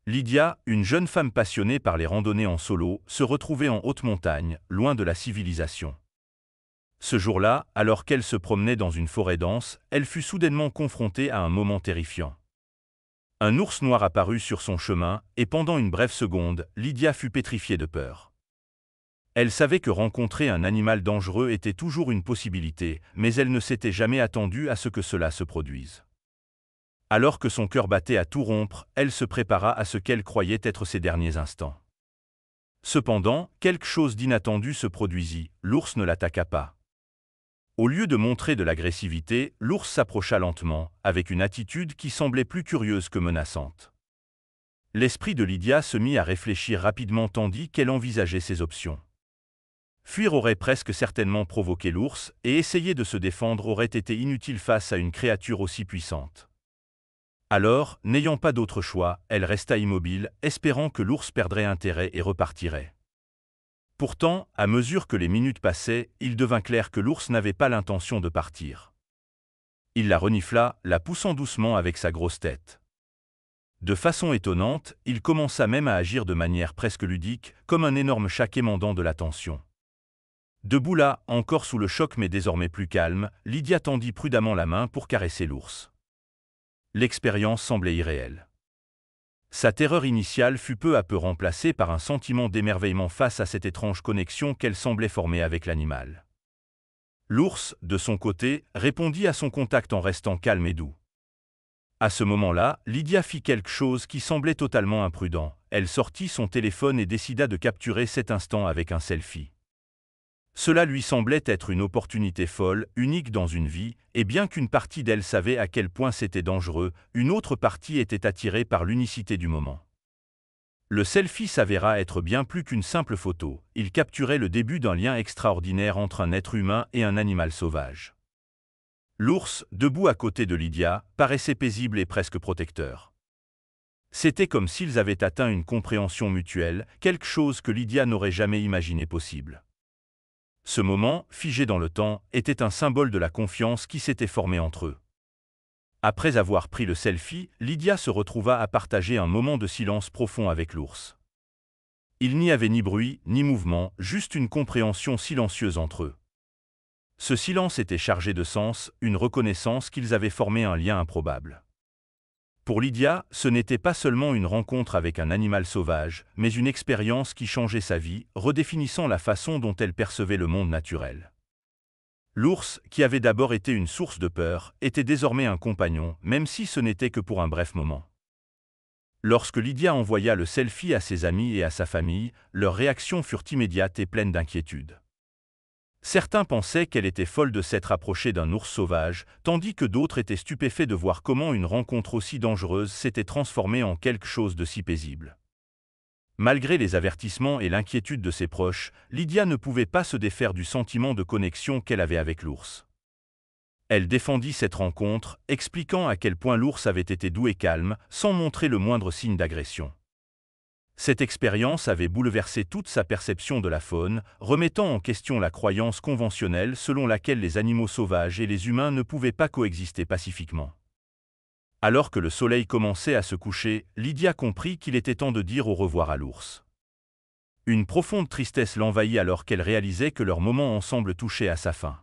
Lydia, une jeune femme passionnée par les randonnées en solo, se retrouvait en haute montagne, loin de la civilisation. Ce jour-là, alors qu'elle se promenait dans une forêt dense, elle fut soudainement confrontée à un moment terrifiant. Un ours noir apparut sur son chemin, et pendant une brève seconde, Lydia fut pétrifiée de peur. Elle savait que rencontrer un animal dangereux était toujours une possibilité, mais elle ne s'était jamais attendue à ce que cela se produise. Alors que son cœur battait à tout rompre, elle se prépara à ce qu'elle croyait être ses derniers instants. Cependant, quelque chose d'inattendu se produisit, l'ours ne l'attaqua pas. Au lieu de montrer de l'agressivité, l'ours s'approcha lentement, avec une attitude qui semblait plus curieuse que menaçante. L'esprit de Lydia se mit à réfléchir rapidement tandis qu'elle envisageait ses options. Fuir aurait presque certainement provoqué l'ours, et essayer de se défendre aurait été inutile face à une créature aussi puissante. Alors, n'ayant pas d'autre choix, elle resta immobile, espérant que l'ours perdrait intérêt et repartirait. Pourtant, à mesure que les minutes passaient, il devint clair que l'ours n'avait pas l'intention de partir. Il la renifla, la poussant doucement avec sa grosse tête. De façon étonnante, il commença même à agir de manière presque ludique, comme un énorme chat quémandant de l'attention. Debout là, encore sous le choc mais désormais plus calme, Lydia tendit prudemment la main pour caresser l'ours. L'expérience semblait irréelle. Sa terreur initiale fut peu à peu remplacée par un sentiment d'émerveillement face à cette étrange connexion qu'elle semblait former avec l'animal. L'ours, de son côté, répondit à son contact en restant calme et doux. À ce moment-là, Lydia fit quelque chose qui semblait totalement imprudent. Elle sortit son téléphone et décida de capturer cet instant avec un selfie. Cela lui semblait être une opportunité folle, unique dans une vie, et bien qu'une partie d'elle savait à quel point c'était dangereux, une autre partie était attirée par l'unicité du moment. Le selfie s'avéra être bien plus qu'une simple photo, il capturait le début d'un lien extraordinaire entre un être humain et un animal sauvage. L'ours, debout à côté de Lydia, paraissait paisible et presque protecteur. C'était comme s'ils avaient atteint une compréhension mutuelle, quelque chose que Lydia n'aurait jamais imaginé possible. Ce moment, figé dans le temps, était un symbole de la confiance qui s'était formée entre eux. Après avoir pris le selfie, Lydia se retrouva à partager un moment de silence profond avec l'ours. Il n'y avait ni bruit, ni mouvement, juste une compréhension silencieuse entre eux. Ce silence était chargé de sens, une reconnaissance qu'ils avaient formé un lien improbable. Pour Lydia, ce n'était pas seulement une rencontre avec un animal sauvage, mais une expérience qui changeait sa vie, redéfinissant la façon dont elle percevait le monde naturel. L'ours, qui avait d'abord été une source de peur, était désormais un compagnon, même si ce n'était que pour un bref moment. Lorsque Lydia envoya le selfie à ses amis et à sa famille, leurs réactions furent immédiates et pleines d'inquiétude. Certains pensaient qu'elle était folle de s'être approchée d'un ours sauvage, tandis que d'autres étaient stupéfaits de voir comment une rencontre aussi dangereuse s'était transformée en quelque chose de si paisible. Malgré les avertissements et l'inquiétude de ses proches, Lydia ne pouvait pas se défaire du sentiment de connexion qu'elle avait avec l'ours. Elle défendit cette rencontre, expliquant à quel point l'ours avait été doux et calme, sans montrer le moindre signe d'agression. Cette expérience avait bouleversé toute sa perception de la faune, remettant en question la croyance conventionnelle selon laquelle les animaux sauvages et les humains ne pouvaient pas coexister pacifiquement. Alors que le soleil commençait à se coucher, Lydia comprit qu'il était temps de dire au revoir à l'ours. Une profonde tristesse l'envahit alors qu'elle réalisait que leur moment ensemble touchait à sa fin.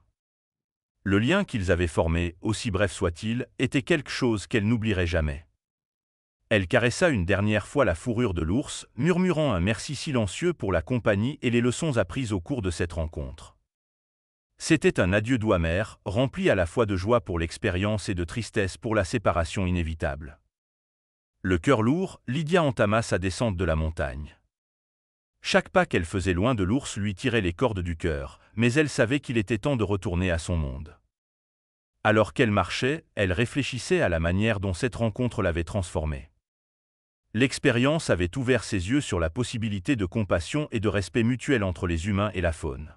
Le lien qu'ils avaient formé, aussi bref soit-il, était quelque chose qu'elle n'oublierait jamais. Elle caressa une dernière fois la fourrure de l'ours, murmurant un merci silencieux pour la compagnie et les leçons apprises au cours de cette rencontre. C'était un adieu doux amer, rempli à la fois de joie pour l'expérience et de tristesse pour la séparation inévitable. Le cœur lourd, Lydia entama sa descente de la montagne. Chaque pas qu'elle faisait loin de l'ours lui tirait les cordes du cœur, mais elle savait qu'il était temps de retourner à son monde. Alors qu'elle marchait, elle réfléchissait à la manière dont cette rencontre l'avait transformée. L'expérience avait ouvert ses yeux sur la possibilité de compassion et de respect mutuel entre les humains et la faune.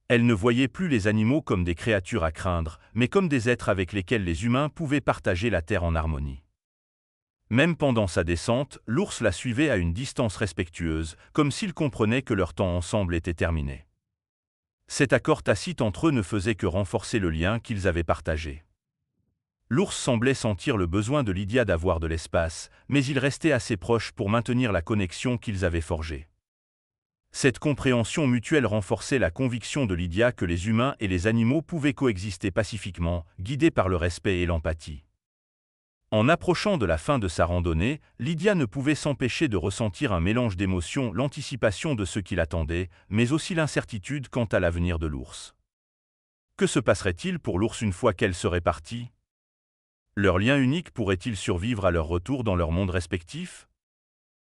Elle ne voyait plus les animaux comme des créatures à craindre, mais comme des êtres avec lesquels les humains pouvaient partager la terre en harmonie. Même pendant sa descente, l'ours la suivait à une distance respectueuse, comme s'il comprenait que leur temps ensemble était terminé. Cet accord tacite entre eux ne faisait que renforcer le lien qu'ils avaient partagé. L'ours semblait sentir le besoin de Lydia d'avoir de l'espace, mais il restait assez proche pour maintenir la connexion qu'ils avaient forgée. Cette compréhension mutuelle renforçait la conviction de Lydia que les humains et les animaux pouvaient coexister pacifiquement, guidés par le respect et l'empathie. En approchant de la fin de sa randonnée, Lydia ne pouvait s'empêcher de ressentir un mélange d'émotions, l'anticipation de ce qui l'attendait, mais aussi l'incertitude quant à l'avenir de l'ours. Que se passerait-il pour l'ours une fois qu'elle serait partie? Leur lien unique pourrait-il survivre à leur retour dans leur monde respectif?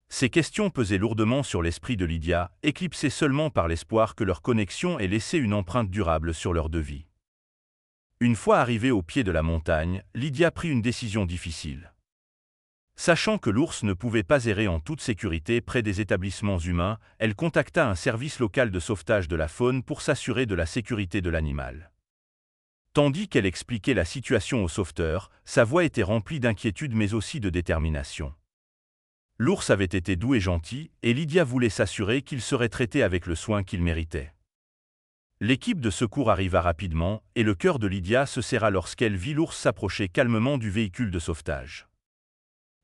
Ces questions pesaient lourdement sur l'esprit de Lydia, éclipsée seulement par l'espoir que leur connexion ait laissé une empreinte durable sur leur deux vies. Une fois arrivée au pied de la montagne, Lydia prit une décision difficile. Sachant que l'ours ne pouvait pas errer en toute sécurité près des établissements humains, elle contacta un service local de sauvetage de la faune pour s'assurer de la sécurité de l'animal. Tandis qu'elle expliquait la situation au sauveteur, sa voix était remplie d'inquiétude mais aussi de détermination. L'ours avait été doux et gentil, et Lydia voulait s'assurer qu'il serait traité avec le soin qu'il méritait. L'équipe de secours arriva rapidement, et le cœur de Lydia se serra lorsqu'elle vit l'ours s'approcher calmement du véhicule de sauvetage.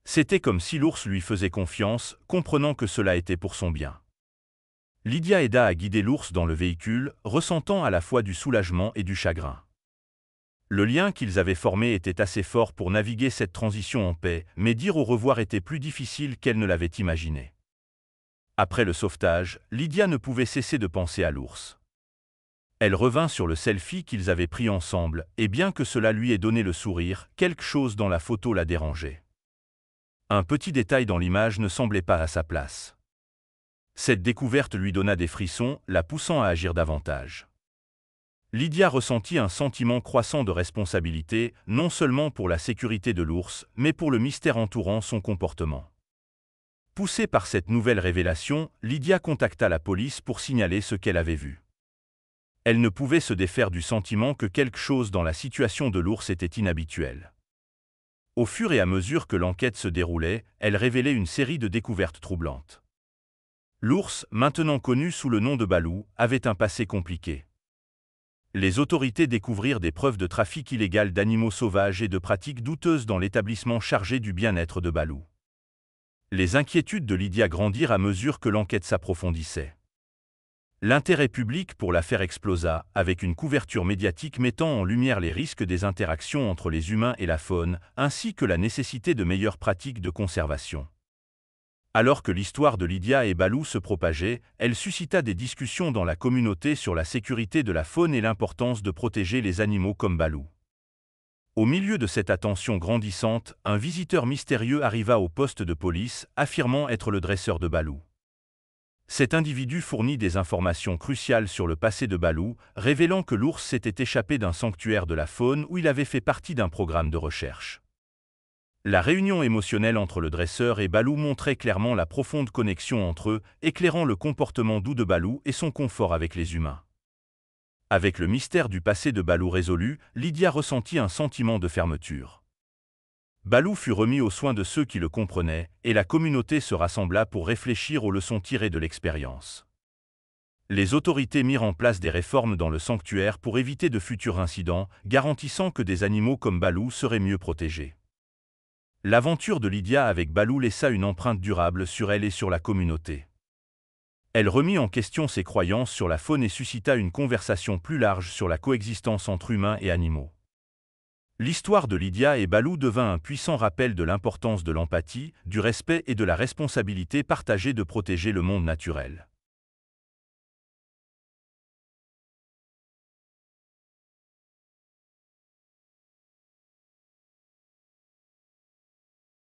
C'était comme si l'ours lui faisait confiance, comprenant que cela était pour son bien. Lydia aida à guider l'ours dans le véhicule, ressentant à la fois du soulagement et du chagrin. Le lien qu'ils avaient formé était assez fort pour naviguer cette transition en paix, mais dire au revoir était plus difficile qu'elle ne l'avait imaginé. Après le sauvetage, Lydia ne pouvait cesser de penser à l'ours. Elle revint sur le selfie qu'ils avaient pris ensemble, et bien que cela lui ait donné le sourire, quelque chose dans la photo la dérangeait. Un petit détail dans l'image ne semblait pas à sa place. Cette découverte lui donna des frissons, la poussant à agir davantage. Lydia ressentit un sentiment croissant de responsabilité, non seulement pour la sécurité de l'ours, mais pour le mystère entourant son comportement. Poussée par cette nouvelle révélation, Lydia contacta la police pour signaler ce qu'elle avait vu. Elle ne pouvait se défaire du sentiment que quelque chose dans la situation de l'ours était inhabituel. Au fur et à mesure que l'enquête se déroulait, elle révélait une série de découvertes troublantes. L'ours, maintenant connu sous le nom de Balou, avait un passé compliqué. Les autorités découvrirent des preuves de trafic illégal d'animaux sauvages et de pratiques douteuses dans l'établissement chargé du bien-être de Balou. Les inquiétudes de Lydia grandirent à mesure que l'enquête s'approfondissait. L'intérêt public pour l'affaire explosa, avec une couverture médiatique mettant en lumière les risques des interactions entre les humains et la faune, ainsi que la nécessité de meilleures pratiques de conservation. Alors que l'histoire de Lydia et Balou se propageait, elle suscita des discussions dans la communauté sur la sécurité de la faune et l'importance de protéger les animaux comme Balou. Au milieu de cette attention grandissante, un visiteur mystérieux arriva au poste de police, affirmant être le dresseur de Balou. Cet individu fournit des informations cruciales sur le passé de Balou, révélant que l'ours s'était échappé d'un sanctuaire de la faune où il avait fait partie d'un programme de recherche. La réunion émotionnelle entre le dresseur et Balou montrait clairement la profonde connexion entre eux, éclairant le comportement doux de Balou et son confort avec les humains. Avec le mystère du passé de Balou résolu, Lydia ressentit un sentiment de fermeture. Balou fut remis aux soins de ceux qui le comprenaient, et la communauté se rassembla pour réfléchir aux leçons tirées de l'expérience. Les autorités mirent en place des réformes dans le sanctuaire pour éviter de futurs incidents, garantissant que des animaux comme Balou seraient mieux protégés. L'aventure de Lydia avec Balou laissa une empreinte durable sur elle et sur la communauté. Elle remit en question ses croyances sur la faune et suscita une conversation plus large sur la coexistence entre humains et animaux. L'histoire de Lydia et Balou devint un puissant rappel de l'importance de l'empathie, du respect et de la responsabilité partagée de protéger le monde naturel.